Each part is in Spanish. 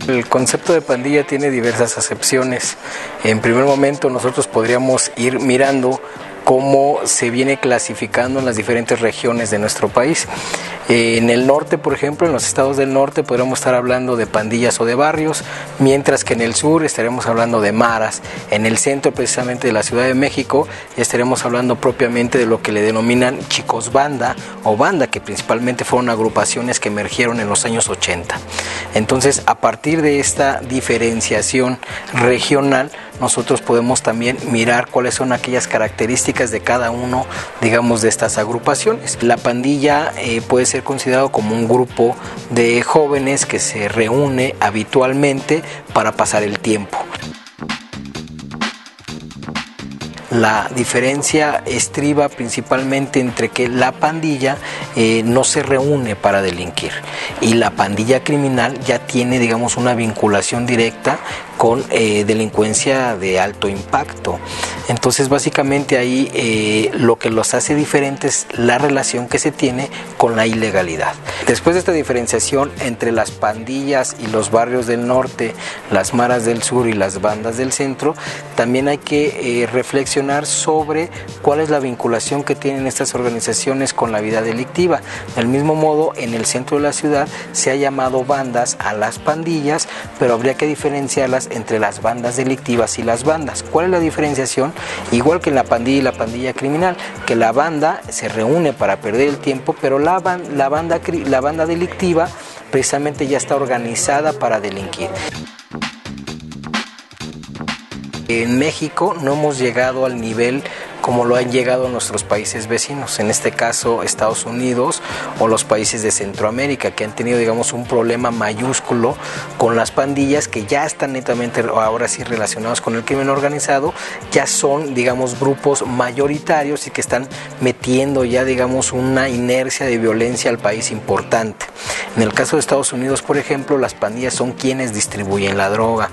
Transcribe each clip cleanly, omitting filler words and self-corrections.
El concepto de pandilla tiene diversas acepciones. En primer momento nosotros podríamos ir mirando cómo se viene clasificando en las diferentes regiones de nuestro país. En el norte, por ejemplo, en los estados del norte podríamos estar hablando de pandillas o de barrios, mientras que en el sur estaremos hablando de maras. En el centro, precisamente de la Ciudad de México, estaremos hablando propiamente de lo que le denominan chicos banda o banda, que principalmente fueron agrupaciones que emergieron en los años 80. Entonces, a partir de esta diferenciación regional, nosotros podemos también mirar cuáles son aquellas características de cada uno, digamos, de estas agrupaciones. La pandilla puede ser considerado como un grupo de jóvenes que se reúne habitualmente para pasar el tiempo. La diferencia estriba principalmente entre que la pandilla no se reúne para delinquir y la pandilla criminal ya tiene, digamos, una vinculación directa con delincuencia de alto impacto. Entonces, básicamente ahí lo que los hace diferentes es la relación que se tiene con la ilegalidad. Después de esta diferenciación entre las pandillas y los barrios del norte, las maras del sur y las bandas del centro, también hay que reflexionar sobre cuál es la vinculación que tienen estas organizaciones con la vida delictiva. Del mismo modo, en el centro de la ciudad se ha llamado bandas a las pandillas, pero habría que diferenciarlas entre las bandas delictivas y las bandas. ¿Cuál es la diferenciación? Igual que en la pandilla y la pandilla criminal, que la banda se reúne para perder el tiempo, pero la banda delictiva precisamente ya está organizada para delinquir. En México no hemos llegado al nivel como lo han llegado nuestros países vecinos, en este caso Estados Unidos o los países de Centroamérica, que han tenido, digamos, un problema mayúsculo con las pandillas, que ya están netamente ahora sí relacionados con el crimen organizado, ya son, digamos, grupos mayoritarios y que están metiendo ya, digamos, una inercia de violencia al país importante. En el caso de Estados Unidos, por ejemplo, las pandillas son quienes distribuyen la droga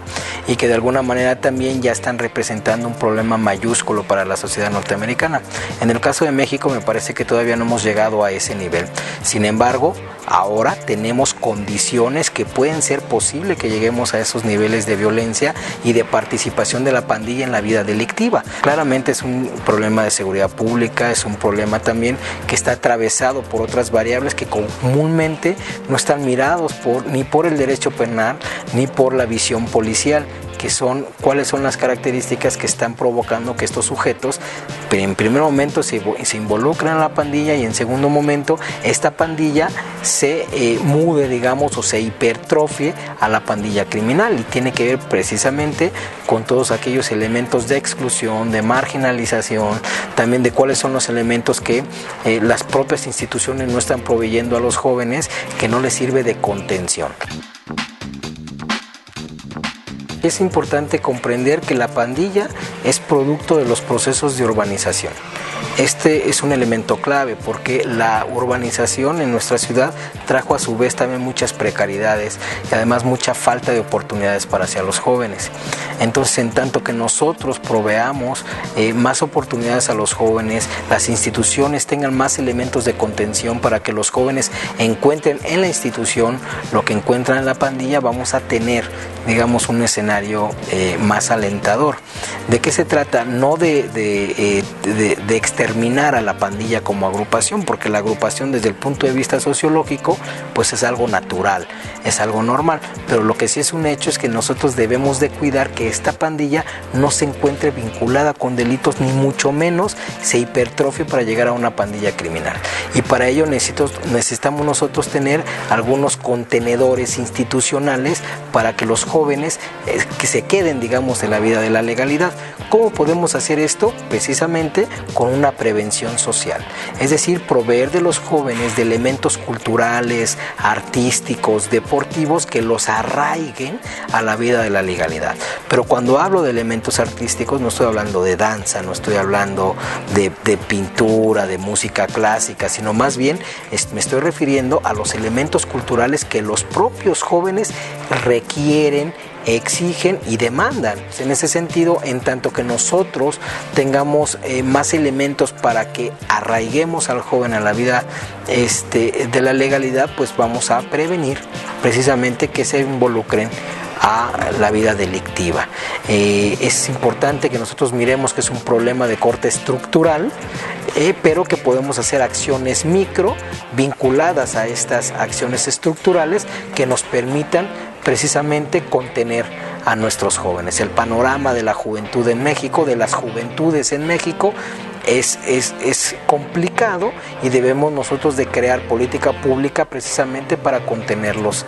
y que de alguna manera también ya están representando un problema mayúsculo para la sociedad norteamericana. En el caso de México me parece que todavía no hemos llegado a ese nivel. Sin embargo, ahora tenemos condiciones que pueden ser posible que lleguemos a esos niveles de violencia y de participación de la pandilla en la vida delictiva. Claramente es un problema de seguridad pública, es un problema también que está atravesado por otras variables que comúnmente no están mirados ni por el derecho penal ni por la visión policial, que son cuáles son las características que están provocando que estos sujetos en primer momento se involucren en la pandilla y en segundo momento esta pandilla se mude, digamos, o se hipertrofie a la pandilla criminal, y tiene que ver precisamente con todos aquellos elementos de exclusión, de marginalización, también de cuáles son los elementos que las propias instituciones no están proveyendo a los jóvenes, que no les sirve de contención. Es importante comprender que la pandilla es producto de los procesos de urbanización. Este es un elemento clave porque la urbanización en nuestra ciudad trajo a su vez también muchas precariedades y además mucha falta de oportunidades para hacia los jóvenes. Entonces, en tanto que nosotros proveamos más oportunidades a los jóvenes, las instituciones tengan más elementos de contención para que los jóvenes encuentren en la institución lo que encuentran en la pandilla, vamos a tener, digamos, un escenario más alentador. ¿De qué se trata? No de exterminar a la pandilla como agrupación, porque la agrupación desde el punto de vista sociológico pues es algo natural, es algo normal, pero lo que sí es un hecho es que nosotros debemos de cuidar que esta pandilla no se encuentre vinculada con delitos, ni mucho menos se hipertrofie para llegar a una pandilla criminal, y para ello necesitamos nosotros tener algunos contenedores institucionales para que los jóvenes que se queden, digamos, en la vida de la legalidad. ¿Cómo podemos hacer esto? Precisamente con una prevención social, es decir, proveer de los jóvenes de elementos culturales, artísticos, deportivos que los arraiguen a la vida de la legalidad. Pero cuando hablo de elementos artísticos no estoy hablando de danza, no estoy hablando de pintura, de música clásica, sino más bien me estoy refiriendo a los elementos culturales que los propios jóvenes requieren, exigen y demandan. En ese sentido, en tanto que nosotros tengamos más elementos para que arraiguemos al joven a la vida de la legalidad, pues vamos a prevenir precisamente que se involucren a la vida delictiva. Es importante que nosotros miremos que es un problema de corte estructural, pero que podemos hacer acciones micro vinculadas a estas acciones estructurales que nos permitan precisamente contener a nuestros jóvenes. El panorama de la juventud en México, de las juventudes en México, es complicado y debemos nosotros de crear política pública precisamente para contenerlos.